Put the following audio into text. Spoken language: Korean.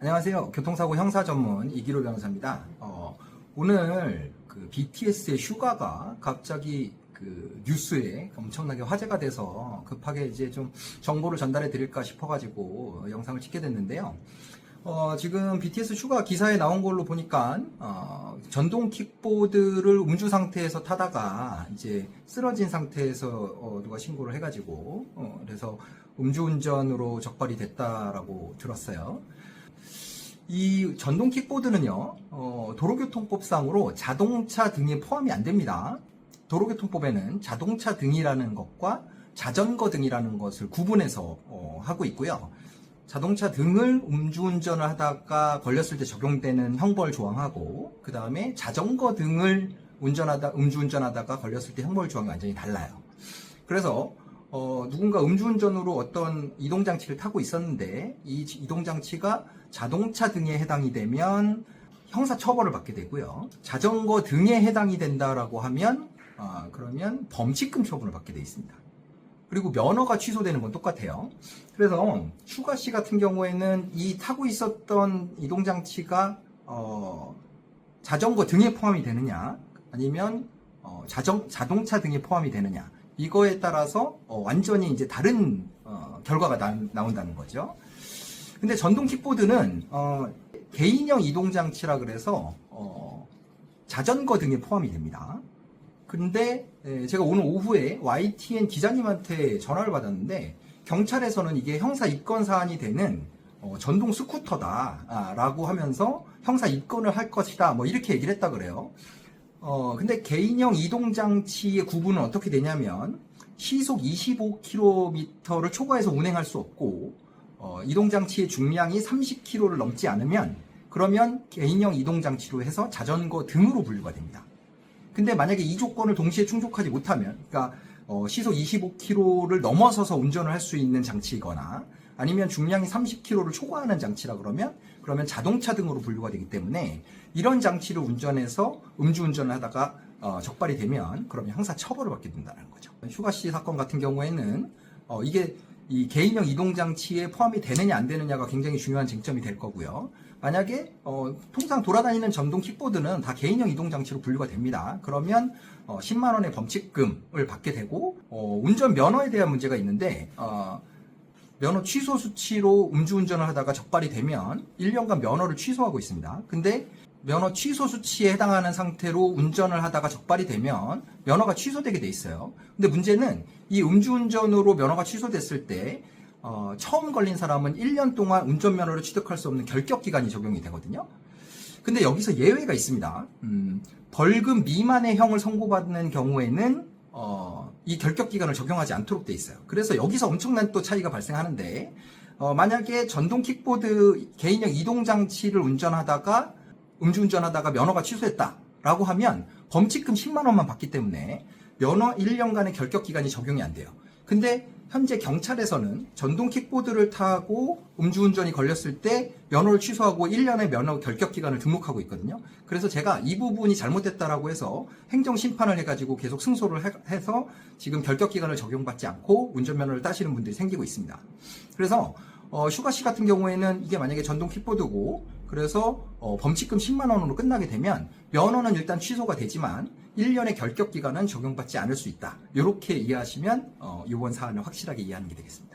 안녕하세요. 교통사고 형사 전문 이기로 변호사입니다. 오늘 그 BTS의 슈가가 갑자기 그 뉴스에 엄청나게 화제가 돼서 급하게 이제 좀 정보를 전달해 드릴까 싶어가지고 영상을 찍게 됐는데요. 지금 BTS 슈가 기사에 나온 걸로 보니까 전동 킥보드를 음주 상태에서 타다가 이제 쓰러진 상태에서 누가 신고를 해가지고 그래서 음주운전으로 적발이 됐다라고 들었어요. 이 전동 킥보드는요, 도로교통법상으로 자동차 등에 포함이 안 됩니다. 도로교통법에는 자동차 등이라는 것과 자전거 등이라는 것을 구분해서 하고 있고요. 자동차 등을 음주운전을 하다가 걸렸을 때 적용되는 형벌 조항하고, 그 다음에 자전거 등을 음주운전하다가 걸렸을 때 형벌 조항이 완전히 달라요. 그래서 누군가 음주운전으로 어떤 이동장치를 타고 있었는데 이 이동장치가 자동차 등에 해당이 되면 형사처벌을 받게 되고요. 자전거 등에 해당이 된다라고 하면 그러면 범칙금 처분을 받게 되어 있습니다. 그리고 면허가 취소되는 건 똑같아요. 그래서 슈가 씨 같은 경우에는 이 타고 있었던 이동장치가 자전거 등에 포함이 되느냐 아니면 자동차 등에 포함이 되느냐, 이거에 따라서 완전히 이제 다른 결과가 나온다는 거죠. 근데 전동 킥보드는 개인형 이동장치라 그래서 자전거 등에 포함이 됩니다. 근데 제가 오늘 오후에 YTN 기자님한테 전화를 받았는데 경찰에서는 이게 형사 입건 사안이 되는 전동 스쿠터다 라고 하면서 형사 입건을 할 것이다 뭐 이렇게 얘기를 했다 그래요. 근데 개인형 이동장치의 구분은 어떻게 되냐면 시속 25km를 초과해서 운행할 수 없고 이동장치의 중량이 30kg를 넘지 않으면 그러면 개인형 이동장치로 해서 자전거 등으로 분류가 됩니다. 근데 만약에 이 조건을 동시에 충족하지 못하면, 그러니까 시속 25km를 넘어서서 운전을 할 수 있는 장치이거나 아니면 중량이 30kg를 초과하는 장치라 그러면 자동차 등으로 분류가 되기 때문에 이런 장치를 운전해서 음주운전을 하다가 적발이 되면 그러면 형사 처벌을 받게 된다는 거죠. 슈가 씨 사건 같은 경우에는 이게 이 개인형 이동장치에 포함이 되느냐 안 되느냐가 굉장히 중요한 쟁점이 될 거고요. 만약에 통상 돌아다니는 전동 킥보드는 다 개인형 이동장치로 분류가 됩니다. 그러면 10만 원의 범칙금을 받게 되고 운전 면허에 대한 문제가 있는데 면허 취소 수치로 음주운전을 하다가 적발이 되면 1년간 면허를 취소하고 있습니다. 근데 면허 취소 수치에 해당하는 상태로 운전을 하다가 적발이 되면 면허가 취소되게 돼 있어요. 근데 문제는 이 음주운전으로 면허가 취소됐을 때 처음 걸린 사람은 1년 동안 운전면허를 취득할 수 없는 결격기간이 적용이 되거든요. 근데 여기서 예외가 있습니다. 벌금 미만의 형을 선고받는 경우에는 이 결격기간을 적용하지 않도록 돼 있어요. 그래서 여기서 엄청난 또 차이가 발생하는데 만약에 전동 킥보드 개인형 이동장치를 음주운전하다가 면허가 취소했다라고 하면 범칙금 10만 원만 받기 때문에 면허 1년간의 결격기간이 적용이 안 돼요. 근데 현재 경찰에서는 전동 킥보드를 타고 음주운전이 걸렸을 때 면허를 취소하고 1년의 면허 결격기간을 등록하고 있거든요. 그래서 제가 이 부분이 잘못됐다라고 해서 행정심판을 해가지고 계속 승소를 해서 지금 결격기간을 적용받지 않고 운전면허를 따시는 분들이 생기고 있습니다. 그래서 슈가 씨 같은 경우에는 이게 만약에 전동 킥보드고 그래서 범칙금 10만 원으로 끝나게 되면 면허는 일단 취소가 되지만 1년의 결격기간은 적용받지 않을 수 있다. 이렇게 이해하시면 이번 사안을 확실하게 이해하는 게 되겠습니다.